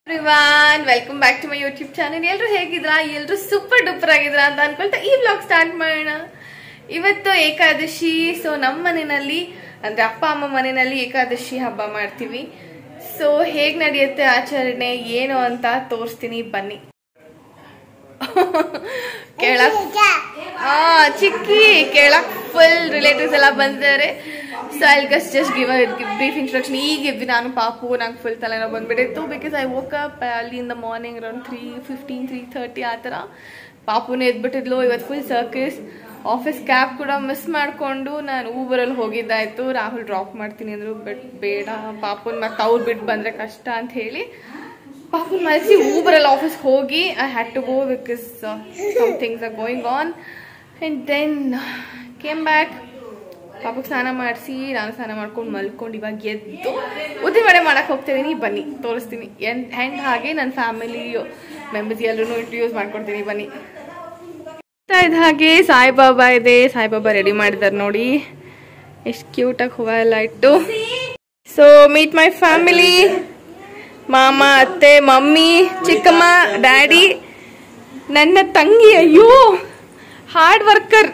Everyone welcome back to my YouTube channel. ಎಲ್ಲರೂ ಹೇಗಿದ್ರಾ? ಎಲ್ಲರೂ ಸೂಪರ್ ಡೂಪರ್ ಆಗಿದ್ರಾ ಅಂತ ಅನ್ಕೊಳ್ತಾ ಈ ವ್ಲಾಗ್ ಸ್ಟಾರ್ಟ್ ಮಾಡೋಣ. ಇವತ್ತು ಏಕಾದಶಿ. ಸೊ ನಮ್ಮ ಮನೆಯಲ್ಲಿ ಅಂದ್ರೆ ಅಪ್ಪ ಅಮ್ಮ ಮನೆಯಲ್ಲಿ ಏಕಾದಶಿ ಹಬ್ಬ ಮಾಡ್ತೀವಿ. ಸೊ ಹೇಗ್ ನಡೆಯುತ್ತೆ ಆಚರಣೆ ಏನು ಅಂತ ತೋರಿಸ್ತೀನಿ, ಬನ್ನಿ. ಕೇಳಕ್ ಚಿಕ್ಕಿ ಕೇಳಕ್ ಫುಲ್ ರಿಲೇಟಿವ್ಸ್ ಎಲ್ಲ ಬಂದಿದ್ದಾರೆ. So I just give brief introduction. ಈಗ ಎದ್ವಿ ನಾನು, ಪಾಪು ನಂಗೆ ಫುಲ್ ತಲೆನೋವು ಬಂದ್ಬಿಟ್ಟಿತ್ತು. ಬಿಕಾಸ್ ಐ ವೋಕ್ ಅಪ್ ಅಲ್ಲಿ ಇನ್ ದ ಮಾರ್ನಿಂಗ್ ಅರೌಂಡ್ 3:15 3:30 ಆ ಥರ. ಪಾಪುನೇ ಎದ್ಬಿಟ್ಟಿದ್ಲು. ಇವತ್ತು ಫುಲ್ ಸರ್ಕಸ್. ಆಫೀಸ್ ಕ್ಯಾಬ್ ಕೂಡ ಮಿಸ್ ಮಾಡಿಕೊಂಡು ನಾನು ಊಬರಲ್ಲಿ ಹೋಗಿದ್ದಾಯ್ತು. ರಾಹುಲ್ ಡ್ರಾಪ್ ಮಾಡ್ತೀನಿ ಅಂದರು, ಬಟ್ ಬೇಡ ಪಾಪುನ್ ಮತ್ತೆ ಅವ್ರು ಬಿಟ್ಟು ಬಂದರೆ ಕಷ್ಟ ಅಂತ ಹೇಳಿ ಪಾಪುನ್ ಮಲಸಿ ಊಬರಲ್ಲಿ ಆಫೀಸ್ಗೆ ಹೋಗಿ I had to go because some things are going on. And then came back. ಪಾಪಕ್ಕೆ ಸ್ನಾನ ಮಾಡಿಸಿ ನಾನು ಸ್ನಾನ ಮಾಡ್ಕೊಂಡು ಮಲ್ಕೊಂಡು ಇವಾಗ ಎದ್ದು ಉದ್ದಿನ ವಡೆ ಮಾಡಕ್ಕೆ ಹೋಗ್ತಿದ್ದೀನಿ. ಬನ್ನಿ ತೋರಿಸ್ತೀನಿ. ಆ್ಯಂಡ್ ಹಾಗೆ ನನ್ನ ಫ್ಯಾಮಿಲಿ ಮೆಂಬರ್ಸ್ ಎಲ್ಲರೂ ಇಂಟ್ರೊಡ್ಯೂಸ್ ಮಾಡ್ಕೊಡ್ತೀನಿ, ಬನ್ನಿ. ಇದ್ದ ಹಾಗೆ ಸಾಯಿಬಾಬಾ ಇದೆ. ಸಾಯಿಬಾಬಾ ರೆಡಿ ಮಾಡಿದ್ದಾರೆ ನೋಡಿ, ಎಷ್ಟು ಕ್ಯೂಟಾಗಿ ಹೂವು ಎಲ್ಲ ಇಟ್ಟು. So meet my family. ಮಾಮ, ಅತ್ತೆ, ಮಮ್ಮಿ, ಚಿಕ್ಕಮ್ಮ, ಡ್ಯಾಡಿ, ನನ್ನ ತಂಗಿ. ಅಯ್ಯೋ ಹಾರ್ಡ್ ವರ್ಕರ್.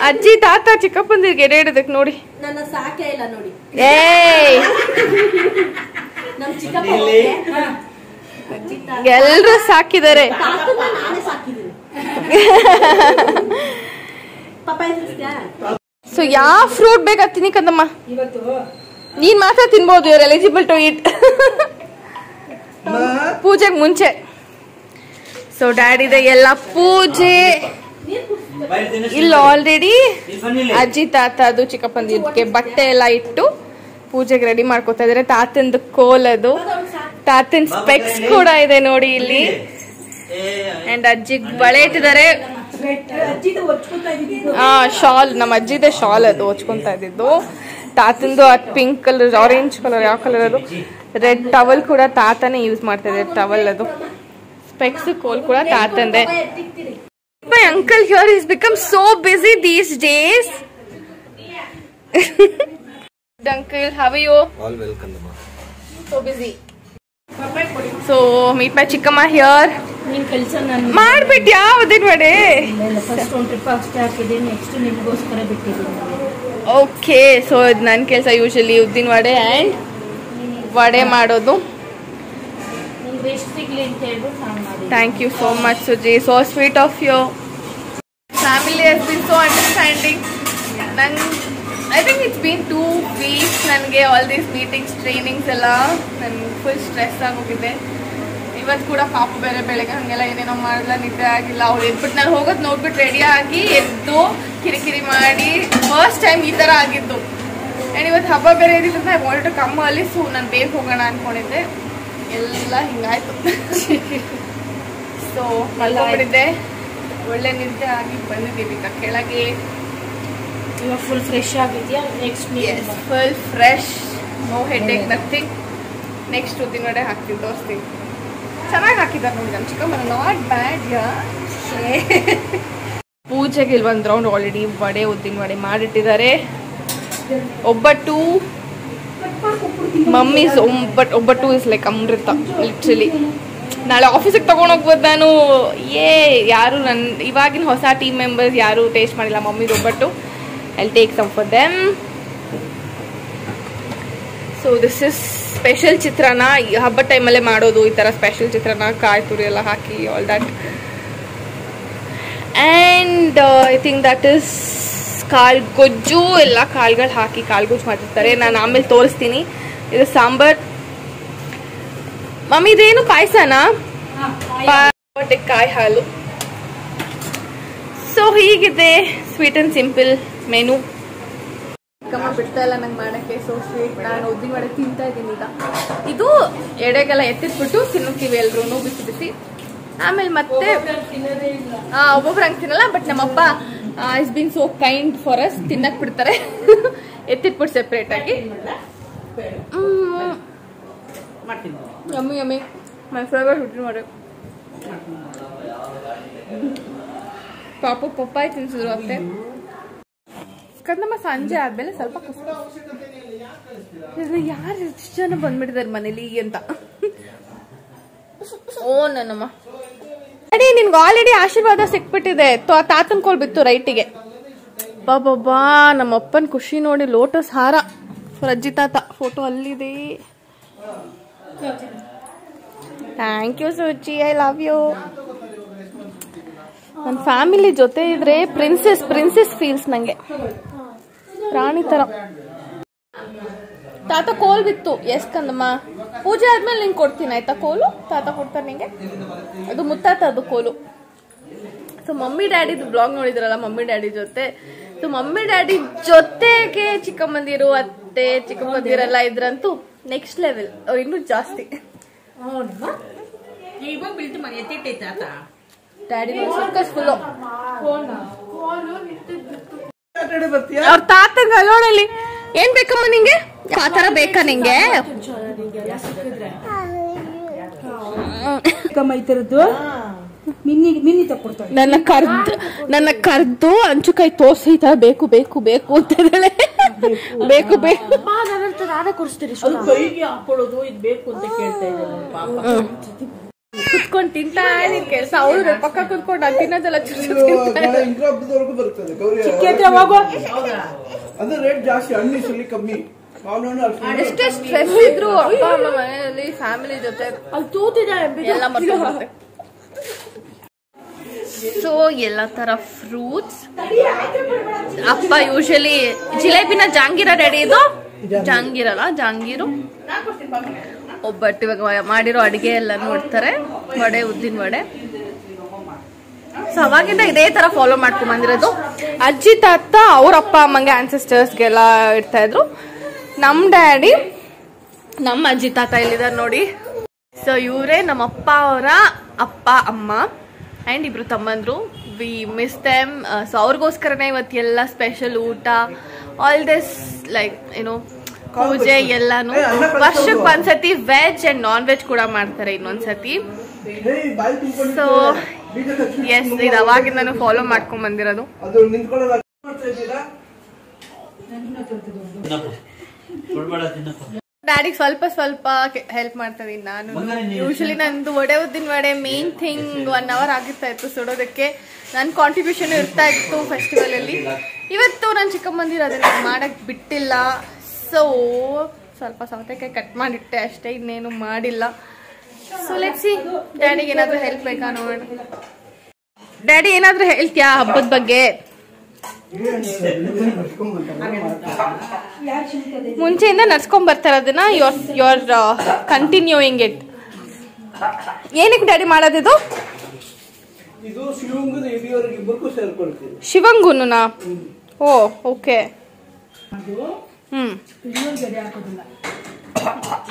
ಅಜ್ಜಿ, ತಾತ, ಚಿಕ್ಕಪ್ಪಂದಿರಿಗೆ ಎಡೆ ಇಡೋದಕ್ಕೆ ನೋಡಿ. ನನ್ನ ಸಾಕೆ ಇಲ್ಲ ನೋಡಿ. ಏಯ್ ಎಲ್ರು ಸಾಕಿದ್ದಾರೆ. ಸೊ ಯಾವ ಫ್ರೂಟ್ ಬೇಕಾ ತಿನ್ನಿಕಂದಮ್ಮ? ನೀನ್ ಮಾತ್ರ ತಿನ್ಬೋದು. ಯುವರ್ ಎಲಿಜಿಬಲ್ ಟು ಈಟ್ ಪೂಜೆಗೆ ಮುಂಚೆ. ಸೊ ಡ್ಯಾಡಿದೆ ಎಲ್ಲ ಪೂಜೆ ಇಲ್ಲಿ ಆಲ್ರೆಡಿ. ಅಜ್ಜಿ, ತಾತ, ಅದು ಚಿಕ್ಕಪ್ಪಂದಿಗೆ ಬಟ್ಟೆ ಎಲ್ಲ ಇಟ್ಟು ಪೂಜೆಗೆ ರೆಡಿ ಮಾಡ್ಕೊತಾ ಇದಾರೆ. ತಾತಂದು ಕೋಲದು, ತಾತನ್ ಸ್ಪೆಕ್ಸ್ ಕೂಡ ಇದೆ ನೋಡಿ ಇಲ್ಲಿ. ಅಂಡ್ ಅಜ್ಜಿಗ್ ಬಳೆ ಇಟ್ಟಿದ್ದಾರೆ. ಶಾಲ್, ನಮ್ಮ ಅಜ್ಜಿದೆ ಶಾಲ್ ಅದು ಹೊಚ್ಕೊಂತ ಇದ್ದಿದ್ದು. ತಾತಂದು ಅದು ಪಿಂಕ್ ಕಲರ್, ಆರೆಂಜ್ ಕಲರ್, ಯಾವ ಕಲರ್ ಅದು, ರೆಡ್ ಟವಲ್ ಕೂಡ ತಾತನೇ ಯೂಸ್ ಮಾಡ್ತಾ ಇದ್ದಾರೆ. ಟವಲ್ ಅದು, ಸ್ಪೆಕ್ಸ್, ಕೋಲ್ ಕೂಡ ತಾತಂದೆ. My uncle here has become so busy these days. Uncle, how are you? All welcome, Amma. So busy. So meet my chikkama here. ನೀನ್ ಕೆಲಸ ನಾನು ಮಾಡ್ಬಿಟ್ಟು ಯಾವುದಿನ ವಡೆ? ಫಸ್ಟ್ ಒಂದು ಟ್ರಿಪ್ ಅಷ್ಟೇ ಹಾಕಿದೆ, ನೆಕ್ಸ್ಟ್ ನಿಮಗೋಸ್ಕರ ಬಿಟ್ಟಿದ್ದೀನಿ. ಓಕೆ, ಸೊ ಇದು ನನ್ನ ಕೆಲಸ. ಯೂಶಲಿ ಉದ್ದಿನ ವಡೆ ಆ್ಯಂಡ್ ವಡೆ ಮಾಡೋದು. ರೆಸ್ಟ್ ಸಿಗ್ಲಿ ಅಂತ ಹೇಳ್ಬಿಟ್ಟು ನಾನು ಮಾಡಿ. Thank you so much Suji, so sweet of you. Family has been so understanding. I think it's been 2 weeks ನನಗೆ ಆಲ್ ದೀಸ್ ಮೀಟಿಂಗ್ಸ್, ಟ್ರೈನಿಂಗ್ಸ್ ಎಲ್ಲ ನನ್ಗೆ ಫುಲ್ ಸ್ಟ್ರೆಸ್ ಆಗೋಗಿದೆ. ಇವತ್ತು ಕೂಡ ಪಾಪು ಬೇರೆ ಬೆಳಗ್ಗೆ ಹಾಗೆಲ್ಲ ಏನೇನೋ ಮಾಡಲ್ಲ, ನಿದ್ದೆ ಆಗಿಲ್ಲ. ಅವ್ರು ಎದ್ಬಿಟ್ಟು ನಾನು ಹೋಗೋದು ನೋಡ್ಬಿಟ್ಟು ರೆಡಿ ಆಗಿ ಎದ್ದು ಕಿರಿಕಿರಿ ಮಾಡಿ ಫಸ್ಟ್ ಟೈಮ್ ಈ ಥರ ಆಗಿದ್ದು. ಆ್ಯಂಡ್ ಇವತ್ತು ಹಬ್ಬ ಬೇರೆ ಇದ್ದಿದ್ದರಿಂದ I wanted to come early. So ನಾನು ಬೇಗ ಹೋಗೋಣ ಅಂದ್ಕೊಂಡಿದ್ದೆ, ಎಲ್ಲ ಹಿಂಗಾಯ್ತು. ಸೊ ಮಲ್ಕೊಂಡಿದ್ದೆ, ಒಳ್ಳೆ ನಿದ್ದೆ ಆಗಿ ಬಂದಿದ್ದೀವಿ ಈಗ ಕೆಳಗೆ. ಇವಾಗ ಫುಲ್ ಫ್ರೆಶ್ ಆಗಿದೆಯಾ? Next full fresh, no headache, nothing. Next ಉದ್ದಿನ ವಡೆ ಹಾಕ್ತೀನಿ, ತೋರಿಸ್ತೀನಿ. ಚೆನ್ನಾಗಿ ಹಾಕಿದ್ದಾರೆ ನೋಡಿ ನಮ್ಮ ಚಿಕ್ಕಮ್ಮ, ನಾಟ್ ಬ್ಯಾಡ್. ಪೂಜೆಗೆ ಇಲ್ಲಿ ಒಂದು ರೌಂಡ್ ಆಲ್ರೆಡಿ ವಡೆ, ಉದ್ದಿನ ವಡೆ ಮಾಡಿಟ್ಟಿದ್ದಾರೆ. ಒಬ್ಬಟ್ಟು, ಮಮ್ಮೀಸ್ ಒಬ್ಬಟ್ಟು ಇಸ್ ಲೈಕ್ ಅಮೃತ ಲಿಟ್ರಲಿ. ನಾಳೆ ಆಫೀಸಿಗೆ ತೊಗೊಂಡೋಗ್ಬೋದು ನಾನು. ಯಾರು ನನ್ನ ಇವಾಗಿನ ಹೊಸ ಟೀಮ್ ಮೆಂಬರ್ಸ್ ಯಾರು ಟೇಸ್ಟ್ ಮಾಡಿಲ್ಲ ಮಮ್ಮಿದು ಒಬ್ಬಟ್ಟು. I take some for them. So this is special chitranna. ಹಬ್ಬದ ಟೈಮಲ್ಲೇ ಮಾಡೋದು ಈ ಥರ ಸ್ಪೆಷಲ್ ಚಿತ್ರಾನ್ನ, ಕಾಯಿ ತುರಿ ಎಲ್ಲ ಹಾಕಿ all that. And I think that is kalu gojju. ಎಲ್ಲ ಕಾಳುಗಳು ಹಾಕಿ ಕಾಳು ಗೊಜ್ಜು ಮಾಡಿರ್ತಾರೆ. ನಾನು ಆಮೇಲೆ ತೋರಿಸ್ತೀನಿ. ಇದು ಸಾಂಬಾರ್. ಮಮ್ಮಿ ಇದೇನು ಪಾಯಸನಾ? ಕಾಯಿ ಹಾಲು. ಸೊ ಹೀಗಿದೆ ಸ್ವೀಟ್ ಅಂಡ್ ಸಿಂಪಲ್ ಮೆನು. ಕಮ್ಮ ಬಿಡ್ತಾ ಇಲ್ಲ ನಂಗೆ ಮಾಡೋಕ್ಕೆ. ಸೊ ಸ್ವೀಟ್ ನಾನು ಉದ್ದಿನ ವಡೆ ತಿಂತಾ ಇದ್ದೀನಿ ಈಗ. ಇದು ಎಡೆಗೆಲ್ಲ ಎತ್ತಿಟ್ಬಿಟ್ಟು ತಿನ್ನುತ್ತೀವಿ ಎಲ್ರೂ ಬಿಸಿ ಬಿಸಿ. ಆಮೇಲೆ ಮತ್ತೆ ಒಬ್ಬೊಬ್ರು ಹಂಗೆ ತಿನ್ನಲ್ಲ, ಬಟ್ ನಮ್ಮಪ್ಪ is been so kind for us, ತಿನ್ನಕ್ ಬಿಡ್ತಾರೆ ಎತ್ತಿಟ್ಬಿಟ್ಟು ಸೆಪ್ರೇಟ್ ಆಗಿ. ಯಮ್ಮಿ ಯಮ್ಮಿ, ಮೈ ಫೇವರೇಟ್ ಉದ್ದಿನ ವಡೆ. ಪಾಪು ಪಪ್ಪಾಯಿ ತಿನ್ಸಿದ್ರು ಅತ್ತೆ. ಕದಮ್ಮ ಸಂಜೆ ಆದ್ಮೇಲೆ ಸ್ವಲ್ಪ ಯಾರು ಇಷ್ಟು ಜನ ಬಂದ್ಬಿಟ್ಟಿದ್ದಾರೆ ಮನೇಲಿ ಅಂತ. ಓ ನನ್ನಮ್ಮ ಅಡಿ ನಿನ್ಗೆ ಆಲ್ರೆಡಿ ಆಶೀರ್ವಾದ ಸಿಕ್ಬಿಟ್ಟಿದೆ. ತಾತನ್ ಕೋಲ್ ಬಿತ್ತು ರೈಟಿಗೆ. ಬಾಬಾ ನಮ್ಮ ಅಪ್ಪನ ಖುಷಿ ನೋಡಿ. ಲೋಟಸ್ ಹಾರ ರಜ್ಜಿ ತಾತ ಫೋಟೋ ಅಲ್ಲಿದೆ. Thank you Suchi, I love you. ನನ್ನ ಫ್ಯಾಮಿಲಿ ಜೊತೆ ಇದ್ರೆ ಪ್ರಿನ್ಸೆಸ್ ಫೀಲ್ಸ್ ನಂಗೆ, ರಾಣಿ ತರ. ತಾತ ಕೋಲ್ ಬಿತ್ತು. ಎಸ್ ಕಂದಮ್ಮ, ಪೂಜೆ ಆದ್ಮೇಲೆ ನಿಂಗೆ ಕೊಡ್ತೀನಿ ಆಯ್ತಾ ಕೋಲು. ತಾತ ಕೊಡ್ತಾರೆ ನಿಂಗೆ. ಅದು ಮುತ್ತಾತ ಅದು ಕೋಲು. ಸೊ ಮಮ್ಮಿ ಡ್ಯಾಡಿದು ಬ್ಲಾಗ್ ನೋಡಿದ್ರಲ್ಲ, ಮಮ್ಮಿ ಡ್ಯಾಡಿ ಜೊತೆ. ಸೊ ಮಮ್ಮಿ ಡ್ಯಾಡಿ ಜೊತೆಗೆ ಚಿಕ್ಕಮ್ಮಂದಿರು ಅತ್ತೆ ಚಿಕ್ಕಮ್ಮಂದಿರೆಲ್ಲ ಇದ್ರಂತೂ ನೆಕ್ಸ್ಟ್ ಲೆವೆಲ್. ಅವ್ರು ಇನ್ನೂ ಜಾಸ್ತಿ. Daddy circus full. ಅವ್ರ ತಾತಂಗ ಅಲ್ಲೋಡಲ್ಲಿ ಏನ್ ಬೇಕಮ್ಮ ನಿಂಗೆ? ಆ ತರ ಬೇಕಾ ನಿಂಗೆ? ನನ್ನ ಕರ್ದು ಅಂಚುಕಾಯಿ ತೋರ್ಸಿ ಈ ತರ ಬೇಕು ಬೇಕು ಬೇಕು ಅಂತ ಹೇಳಿ ಬೇಕು ಬೇಕು ಕುತ್ಕೊಂಡ್ ತಿಂತಾ ಇದೀನಿ. ಕೆಲಸ ಅವಳು ಪಕ್ಕ ಕುತ್ಕೊಂಡು ನಾನು ತಿನ್ನೋದೆಲ್ಲ ಎಷ್ಟೇ ಸ್ಟ್ರೆಸ್ ಇದ್ರು ಅಪ್ಪ ಅಮ್ಮ ಮನೆಯಲ್ಲಿ ಫ್ಯಾಮಿಲಿ ಜೊತೆ ಎಲ್ಲ ಮಾಡ್ಕೊಂಡು. ಸೊ ಎಲ್ಲ ತರ ಫ್ರೂಟ್ಸ್. ಅಪ್ಪ ಯೂಶಲಿ ಜಿಲೇಬಿನ ಜಾಂಗೀರ ರೆಡಿ. ಇದು ಜಾಂಗೀರಲ್ಲ, ಜಾಂಗೀರು ಒಬ್ಬಟ್ಟು. ಇವಾಗ ಮಾಡಿರೋ ಅಡಿಗೆ ಎಲ್ಲ ನೋಡ್ತಾರೆ. ವಡೆ, ಉದ್ದಿನ ವಡೆ. ಸೊ ಅವಾಗಿಂದ ಇದೇ ತರ ಫಾಲೋ ಮಾಡ್ಕೊಂಡ್ ಬಂದಿರೋದು. ಅಜ್ಜಿ ತಾತ ಅವ್ರ ಅಪ್ಪ ಅಮ್ಮಂಗೆ ಆನ್ಸೆಸ್ಟರ್ಸ್ಗೆಲ್ಲ ಇಡ್ತಾ ಇದ್ರು. ನಮ್ ಡ್ಯಾಡಿ, ನಮ್ಮ ಅಜ್ಜಿ ತಾತ ಎಲ್ಲಿದ್ದಾರೆ ನೋಡಿ. ಸೊ ಇವರೇ ನಮ್ಮ ಅಪ್ಪ ಅವರ ಅಪ್ಪ ಅಮ್ಮ ಅಂಡ್ ಇಬ್ರು ತಮ್ಮಂದ್ರು. We miss them. ಸೊ ಅವ್ರಿಗೋಸ್ಕರನೇ ಇವತ್ತೆಲ್ಲ ಸ್ಪೆಷಲ್ ಊಟ, ಆಲ್ ದಿಸ್ ಲೈಕ್ ಏನೋ ಪೂಜೆ ಎಲ್ಲಾನು. ವರ್ಷಕ್ಕೆ ಒಂದ್ಸತಿ ವೆಜ್ ಅಂಡ್ ನಾನ್ ವೆಜ್ ಕೂಡ ಮಾಡ್ತಾರೆ ಇನ್ನೊಂದ್ಸತಿ. ಸೊ ಎಸ್, ಇದು ಅವಾಗಿಂದ ಫಾಲೋ ಮಾಡ್ಕೊಂಡ್ ಬಂದಿರೋದು. ಡ್ಯಾಡಿಗೆ ಸ್ವಲ್ಪ ಸ್ವಲ್ಪ ಹೆಲ್ಪ್ ಮಾಡ್ತಾ ಇದೀನಿ ನಾನು. ಯೂಶಲಿ ನಂದು ವಡೆ, ಉದ್ದಿನ ವಡೆ ಮೇನ್ ಥಿಂಗ್ 1 hour ಆಗಿರ್ತಾ ಇತ್ತು ಸುಡೋದಕ್ಕೆ. ನನ್ನ ಕಾಂಟ್ರಿಬ್ಯೂಷನ್ ಇರ್ತಾ ಇತ್ತು ಫೆಸ್ಟಿವಲ್ ಅಲ್ಲಿ. ಇವತ್ತು ನನ್ನ ಚಿಕ್ಕಮ್ಮಂದಿರು ಅದನ್ನ ಮಾಡಕ್ ಬಿಟ್ಟಿಲ್ಲ. ಸೊ ಸ್ವಲ್ಪ ಸೌತೆಕಾಯಿ ಕಟ್ ಮಾಡಿಟ್ಟೆ ಅಷ್ಟೇ, ಇನ್ನೇನು ಮಾಡಿಲ್ಲ. ಸೊ ಲೆಟ್ಸ್ ಸಿ, ಡ್ಯಾಡಿಗೆ ಏನಾದ್ರೂ ಹೆಲ್ಪ್ ಬೇಕಾ ನೋಡೋಣ. ಡ್ಯಾಡಿ ಏನಾದ್ರೂ ಹೇಳ್ತೀಯಾ ಹಬ್ಬದ ಬಗ್ಗೆ? ಮುಂಚೆಯಿಂದ ನಡ್ಸ್ಕೊಂಡ್ ಬರ್ತಾರೆ ಅದನ್ನ. Your continuing it. ಏನಕ್ಕೆ ಡ್ಯಾಡಿ ಮಾಡೋದಿದು? ಶಿವಂಗುನಾ? ಓ ಓಕೆ.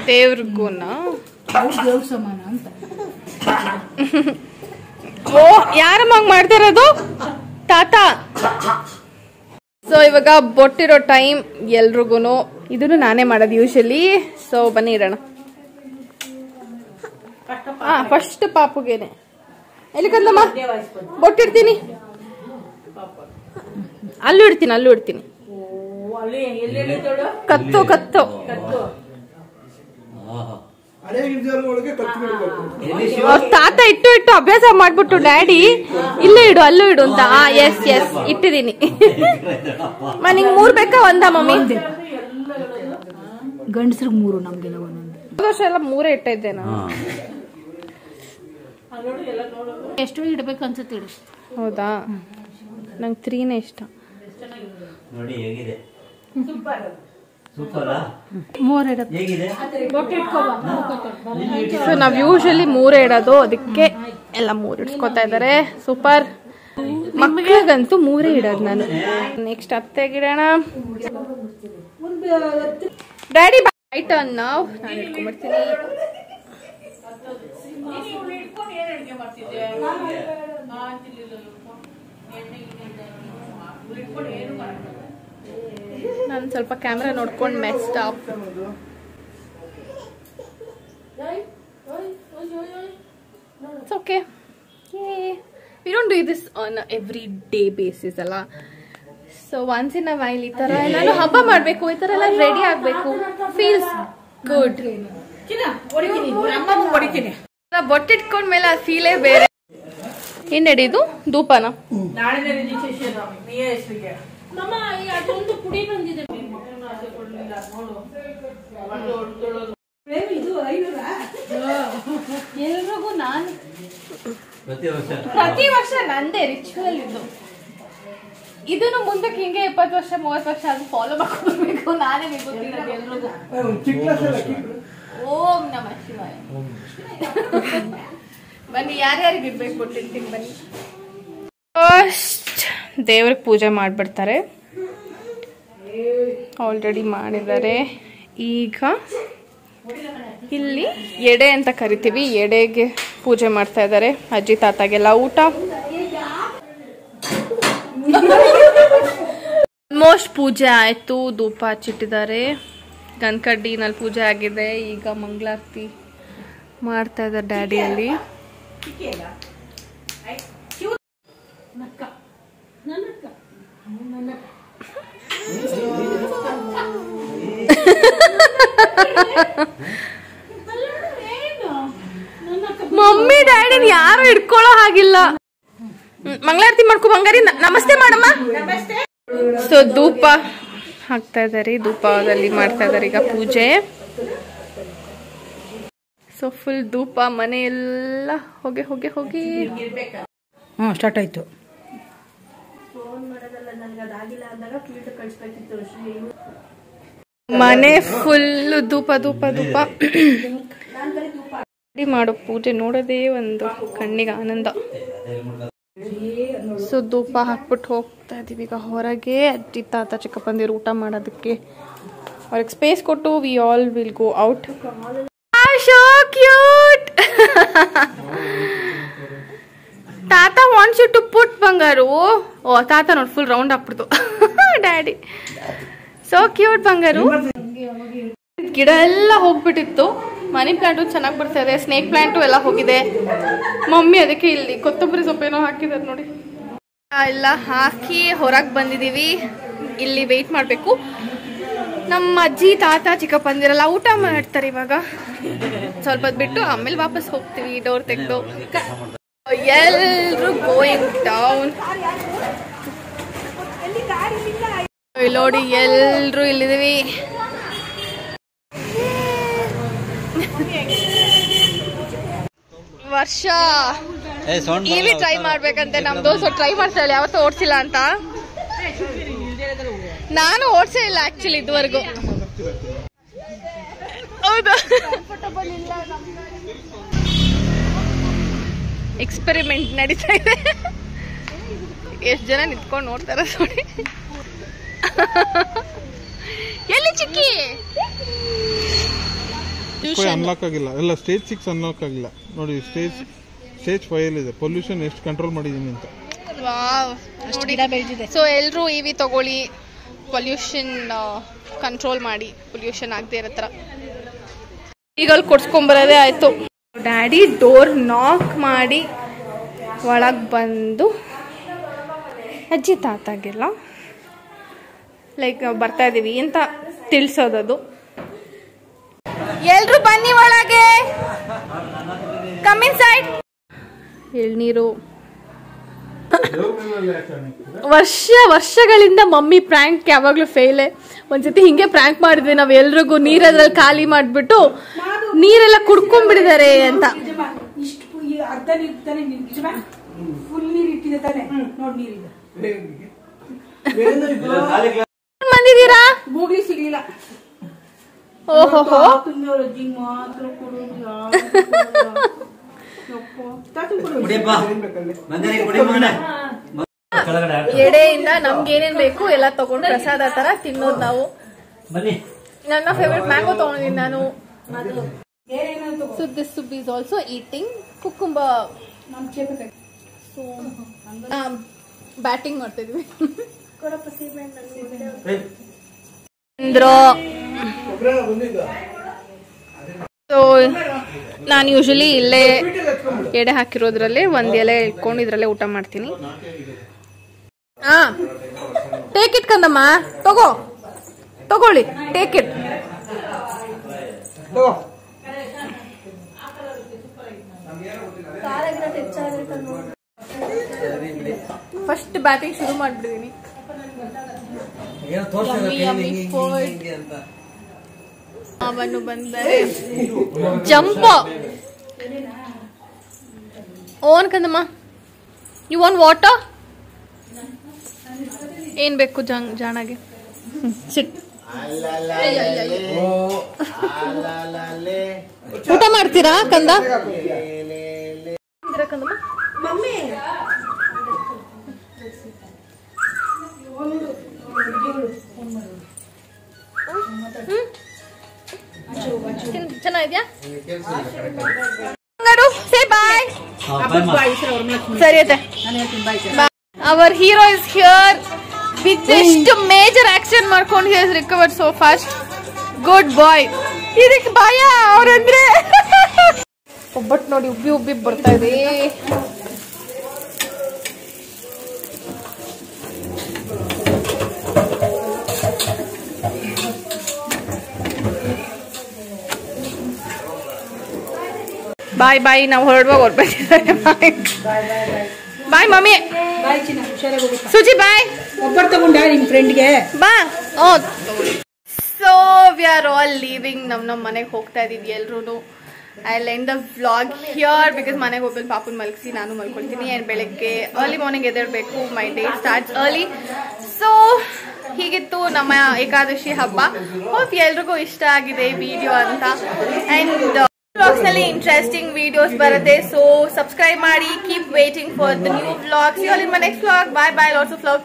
ದೇವ್ರಿಗೂನಾ? ಓ, ಯಾರಮ್ಮ ಮಾಡ್ತಾ ಇರೋದು? ತಾತ. ಸೊ ಇವಾಗ ಬೊಟ್ಟಿರೋ ಟೈಮ್ ಎಲ್ರಿಗೂ. ಇದನ್ನು ನಾನೇ ಮಾಡೋದು ಯೂಶಲಿ. ಸೊ ಬನ್ನಿ ಇಡೋಣ. ಫಸ್ಟ್ ಪಾಪುಗೇನೆ. ಎಲ್ಲಿ ಕಂದಮ್ಮ ಬೊಟ್ಟಿಡ್ತೀನಿ. ಅಲ್ಲೂ ಇಡ್ತೀನಿ. ಕತ್ತು ತಾತ ಇಟ್ಟು ಅಭ್ಯಾಸ ಮಾಡ್ಬಿಟ್ಟು ಡ್ಯಾಡಿ ಇಲ್ಲೂ ಇಡು ಅಲ್ಲೂ ಇಡು ಅಂತ. ಎಸ್ ಇಟ್ಟಿದೀನಿ. ನಿಂಗೆ 3 ಬೇಕಾ ಒಂದ ಮಮ್ಮಿ? ಗಂಡಸ್ರಿಗೆ 3, ನಮ್ಗೆಲ್ಲ 1. ವರ್ಷ ಎಲ್ಲ 3 ಇಟ್ಟಿದ್ದೆ ನಾನು. ಎಷ್ಟು ಇಡ್ಬೇಕು ಅನ್ಸುತ್ತೆ ಇಡು. ಹೌದಾ? ನಂಗೆ 3ನೇ ಇಷ್ಟ. ನೋಡಿ ಹೇಗಿದೆ. ಸೊ ನಾವ್ ಯೂಶಲಿ 3 ಇಡೋದು, ಅದಕ್ಕೆ ಎಲ್ಲ 3 ಇಡ್ಸ್ಕೊತಾ ಇದಾರೆ. ಸೂಪರ್. ಮಕ್ಕಳಿಗಂತೂ 3 ಇಡೋದು ನಾನು. ನೆಕ್ಸ್ಟ್ ಅತ್ತೆಗಿಡೋಣ. ಡ್ಯಾಡಿ ಬೈಟ್ ನಾವು ನಾನು ಇಟ್ಕೊಂಡ್ಬಿಡ್ತೀನಿ. ನಾನು ಸ್ವಲ್ಪ ಕ್ಯಾಮ್ರಾ ನೋಡ್ಕೊಂಡು messed up. It's okay. We don't do this on every day basis ಅಲ್ಲ. So once in a while ಈ ತರ ನಾನು ಹಬ್ಬ ಮಾಡ್ಬೇಕು, ಈ ತರ ಎಲ್ಲ ರೆಡಿ ಆಗ್ಬೇಕು. Feels good. ಬೊಟ್ಟಿಟ್ಕೊಂಡ್ಮೇಲೆ ಆ ಫೀಲೇ ಬೇರೆ. ಏನ್ ನಡೀದು ಧೂಪನ ಅದೊಂದು ಪುಡಿ ಬಂದಿದೆ ಎಲ್ರಿಗೂ ನಾನು ಪ್ರತಿ ವರ್ಷ ನಂದೇ ರಿಚುವಲ್ ಇದು. ಇದನ್ನು ಮುಂದಕ್ಕೆ ಹಿಂಗೆ 20 ವರ್ಷ 30 ವರ್ಷ ಅದು ಫಾಲೋ ಮಾಡ್ಕೊಳ್ಬೇಕು. ನಾನೇ ಗೊತ್ತಿರೋದು ಎಲ್ರಿಗೂ. ಓಂ ನಮಃ ಶಿವಾಯ. ಬನ್ನಿ ಯಾರ್ಯಾರಿಗೆ ಇರ್ಬೇಕು ಕೊಟ್ಟಿರ್ತೀನಿ ಬನ್ನಿ. ಫಸ್ಟ್ ದೇವ್ರಿಗೆ ಪೂಜೆ ಮಾಡ್ಬಿಡ್ತಾರೆ. ಆಲ್ರೆಡಿ ಮಾಡಿದ್ದಾರೆ. ಈಗ ಇಲ್ಲಿ ಎಡೆ ಅಂತ ಕರಿತೀವಿ, ಎಡೆಗೆ ಪೂಜೆ ಮಾಡ್ತಾ ಇದ್ದಾರೆ. ಅಜ್ಜಿ ತಾತಾಗೆಲ್ಲ ಊಟ. ಆಲ್ಮೋಸ್ಟ್ ಪೂಜೆ ಆಯ್ತು. ಧೂಪ ಹಚ್ಚಿಟ್ಟಿದ್ದಾರೆ. ಗನ್ಕಡ್ಡಿನಲ್ಲಿ ಪೂಜೆ ಆಗಿದೆ. ಈಗ ಮಂಗಳಾರತಿ ಮಾಡ್ತಾ ಇದ್ದಾರೆ ಡ್ಯಾಡಿಯಲ್ಲಿ. ಮಮ್ಮಿ ಡ್ಯಾಡಿನ ಯಾರು ಹಿಡ್ಕೊಳ್ಳೋ ಹಾಗಿಲ್ಲ. ಮಂಗಳಾರತಿ ಮಾಡ್ಕೊ ಬಂಗಾರಿ. ನಮಸ್ತೆ ಮಾಡಮ್ಮ. ಸೊ ಧೂಪ ಹಾಕ್ತಾ ಇದ್ದಾರೆ. ಧೂಪದಲ್ಲಿ ಮಾಡ್ತಾ ಇದ್ದಾರೆ ಈಗ ಪೂಜೆ. ಸೊ ಫುಲ್ ಧೂಪ ಮನೆ ಎಲ್ಲ ಹೊಗೆ ಹೊಗೆ ಹೋಗಿ ಸ್ಟಾರ್ಟ್ ಆಯ್ತು. ಮನೆ ಫುಲ್ ಧೂಪ ಧೂಪ ಧೂಪ. ಮಾಡೋ ಪೂಜೆ ನೋಡೋದೇ ಒಂದು ಕಣ್ಣಿಗೆ ಆನಂದ. ಸೊ ಧೂಪ ಹಾಕ್ಬಿಟ್ಟು ಹೋಗ್ತಾ ಇದೀವಿ ಈಗ ಹೊರಗೆ. ಅಜ್ಜಿ ತಾತ ಚಿಕ್ಕಪ್ಪಂದಿರು ಊಟ ಮಾಡೋದಕ್ಕೆ ಅವ್ರಿಗೆ ಸ್ಪೇಸ್ ಕೊಟ್ಟು we all will go out. So cute. ತಾತ ವಾಂಟ್ಸ್ ಯು ಟು ಪುಟ್ ಬಂಗಾರು. ಓ ತಾತ ನೋಡಿ ಫುಲ್ ರೌಂಡ್ ಹಾಕ್ಬಿಡ್ತು ಡ್ಯಾಡಿ. ಸೋ ಕ್ಯೂಟ್ ಬಂಗಾರು. ಗಿಡ ಎಲ್ಲ ಹೋಗ್ಬಿಟ್ಟಿತ್ತು. ಮನಿ ಪ್ಲಾಂಟು ಚೆನ್ನಾಗಿ ಬರ್ತಾ ಇದೆ. ಸ್ನೇಕ್ ಪ್ಲಾಂಟು ಎಲ್ಲ ಹೋಗಿದೆ. ಮಮ್ಮಿ ಅದಕ್ಕೆ ಇಲ್ಲಿ ಕೊತ್ತಂಬರಿ ಸೊಪ್ಪೇನೋ ಹಾಕಿದ್ದಾರೆ ನೋಡಿ. ಎಲ್ಲ ಹಾಕಿ ಹೊರಗೆ ಬಂದಿದ್ದೀವಿ. ಇಲ್ಲಿ ವೆಯ್ಟ್ ಮಾಡಬೇಕು. ನಮ್ಮ ಅಜ್ಜಿ ತಾತ ಚಿಕ್ಕಪ್ಪಂದಿರೆಲ್ಲ ಊಟ ಮಾಡ್ತಾರೆ ಇವಾಗ. ಸ್ವಲ್ಪ ಬಿಟ್ಟು ಆಮೇಲೆ ವಾಪಸ್ ಹೋಗ್ತೀವಿ ಡೋರ್ ತೆಗೆದು. ಎಲ್ರು ಗೋಯಿಂಗ್ ಡೌನ್. ನೋಡಿ ಎಲ್ರು ಇಲ್ಲಿದೀವಿ. ವರ್ಷ ಇವಿ ಟ್ರೈ ಮಾಡ್ಬೇಕಂತೆ ನಮ್ದು. ಸೊ ಟ್ರೈ ಮಾಡ್ತಾಳೆ. ಯಾವತ್ತೂ ಓಡಿಸಿಲ್ಲ ಅಂತ. ನಾನು ಓಡಿಸೇ ಇಲ್ಲ ಆಕ್ಚುಲಿ ಇದುವರೆಗೂ. ಹೌದಾ? ಎಕ್ಸ್ಪೆರಿಮೆಂಟ್ ನಡೀತಾ ಇದೆ. ಎಷ್ಟು ಜನ ನಿಂತ್ಕೊಂಡು ನೋಡ್ತಾರ ನೋಡಿ. ಎಲ್ಲಿ ಚಿಕ್ಕಿ ಅನ್ಲಾಕ್ ಆಗಿಲ್ಲ. ಎಲ್ಲ ಸ್ಟೇಜ್ 6 ಅನ್ಲಾಕ್ ಆಗಿಲ್ಲ ನೋಡಿ. ಸ್ಟೇಜ್ 5 ಇದೆ. ಪೊಲ್ಯೂಷನ್ ಎಷ್ಟು ಕಂಟ್ರೋಲ್ ಮಾಡಿದೀನಿ ಅಂತ. ಸೊ ಎಲ್ರು ಇವಿ ತಗೊಳ್ಳಿ. ಪೊಲ್ಯೂಷನ್ ಕಂಟ್ರೋಲ್ ಮಾಡಿ. ಪೊಲ್ಯೂಷನ್ ಆಗದೆ ಇರೋ ಥರ. ಈಗ ಅಲ್ಲಿ ಕೊಡ್ಸ್ಕೊಂಬರೋದೇ ಆಯ್ತು. ಡ್ಯಾಡಿ ಡೋರ್ ನಾಕ್ ಮಾಡಿ ಒಳಗೆ ಬಂದು ಅಜ್ಜಿ ತಾತಾಗೆಲ್ಲ ಲೈಕ್ ಬರ್ತಾ ಇದೀವಿ ಅಂತ ತಿಳಿಸೋದದು. ಎಲ್ರು ಬನ್ನಿ ಒಳಗೆ. Come in side. ಎಳ್ನೀರು. ವರ್ಷಗಳಿಂದ ಮಮ್ಮಿ ಪ್ರ್ಯಾಂಕ್ ಯಾವಾಗ್ಲೂ ಫೇಲೆ. ಒಂದ್ಸತಿ ಹಿಂಗೆ ಪ್ರ್ಯಾಂಕ್ ಮಾಡಿದ್ವಿ ನಾವ್ ಎಲ್ರಿಗೂ. ನೀರದ್ರಲ್ಲಿ ಖಾಲಿ ಮಾಡ್ಬಿಟ್ಟು ನೀರೆಲ್ಲ ಕುಡ್ಕೊಂಡ್ಬಿಟ್ಟಿದ್ದಾರೆ ಅಂತ. ಬಂದಿದ್ದೀರಾ? ಸಿಗ್ಲಿಲ್ಲ. ಓಹೋ ಎಡೆಯಿಂದ ನಮ್ಗೆ ಏನೇನ್ ಬೇಕು ಎಲ್ಲ ತಗೊಂಡು ಪ್ರಸಾದ ತರ ತಿನ್ನೋದು ನಾವು. ನನ್ನ ಫೇವ್ರೆಟ್ ಮ್ಯಾಂಗೋ ತಗೊಂಡಿದ್ದೀನಿ ನಾನು. So this soup is also eating cucumber. Batting ಮಾಡ್ತಾ ಇದೀವಿ. ಸೊ ನಾನು ಯೂಶಲಿ ಇಲ್ಲೇ ಎಡೆ ಹಾಕಿರೋದ್ರಲ್ಲೇ ಒಂದ್ ಎಲೆ ಇಟ್ಕೊಂಡು ಇದ್ರಲ್ಲೇ ಊಟ ಮಾಡ್ತೀನಿ. ಟೇಕ್ ಇಟ್ ಕಂದಮ್ಮ. ತಗೊಳ್ಳಿ ಟೇಕ್ ಇಟ್. ಫಸ್ಟ್ ಬ್ಯಾಟಿಂಗ್ ಶುರು ಮಾಡ್ಬಿಟ್ಟಿದೀನಿ. ಅವನು ಬಂದರೆ ಜಂಪ್ ಓನ್ ಕಂದಮ್ಮ. You want water? ಏನ್ ಬೇಕು ಜಾಣಗೆ? ಸಿಟ್. ಊಟ ಮಾಡ್ತೀರಾ ಕಂದ? ಕಂದಮ್ಮ ಚೆನ್ನಾಗಿದ್ಯಾ? ಸೇ ಬಾಯ್. ಸರಿ ಐತೆ. Our hero is here with ಎಷ್ಟು ಮೇಜರ್ ಆಕ್ಷನ್ ಮಾಡ್ಕೊಂಡು he has recovered so fast. Good boy. ಇದಕ್ಕೆ ಭಯ ಅವ್ರಂದ್ರೆ. ಒಬ್ಬಟ್ಟು ನೋಡಿ ಉಬ್ಬಿ ಉಬ್ಬಿ ಬರ್ತಾ ಇದೆ. ಬಾಯ್ ಬಾಯ್. ನಾವು ಹೊರಡುವಾಗ ಹೊರಡ್ಬೇಕಿದ್ದಾರೆ. ಬಾಯ್ ಮಮ್ಮಿ. ಸುಜಿ ಬಾಯ್. ಒಬ್ಬರು ತಗೊಂಡ ನಿಮ್ ಫ್ರೆಂಡ್ಗೆ ಬಾ. So we are all leaving. ನಮ್ಮ ಮನೆಗೆ ಹೋಗ್ತಾ ಇದೀವಿ ಎಲ್ರು. I end the vlog here because ಮನೆಗೆ ಹೋಗ್ಬೇಕು. ಪಾಪನ್ ಮಲಗಿಸಿ ನಾನು ಮಲ್ಕೊಳ್ತೀನಿ. ಆ್ಯಂಡ್ ಬೆಳಗ್ಗೆ ಅರ್ಲಿ ಮಾರ್ನಿಂಗ್ ಎದ್ದೇಳಬೇಕು. My day starts early. So ಹೀಗಿತ್ತು ನಮ್ಮ ಏಕಾದಶಿ ಹಬ್ಬ. ಹೋಪ್ ಎಲ್ರಿಗೂ ಇಷ್ಟ ಆಗಿದೆ ವಿಡಿಯೋ ಅಂತ. ಆ್ಯಂಡ್ ವ್ಲಾಗ್ಸ್ ನಲ್ಲಿ ಇಂಟ್ರೆಸ್ಟಿಂಗ್ ವಿಡಿಯೋಸ್ ಬರುತ್ತೆ. ಸೊ ಸಬ್ಸ್ಕ್ರೈಬ್ ಮಾಡಿ. Keep waiting for the new vlogs. See you all in my next vlog. Bye bye. Lots of love.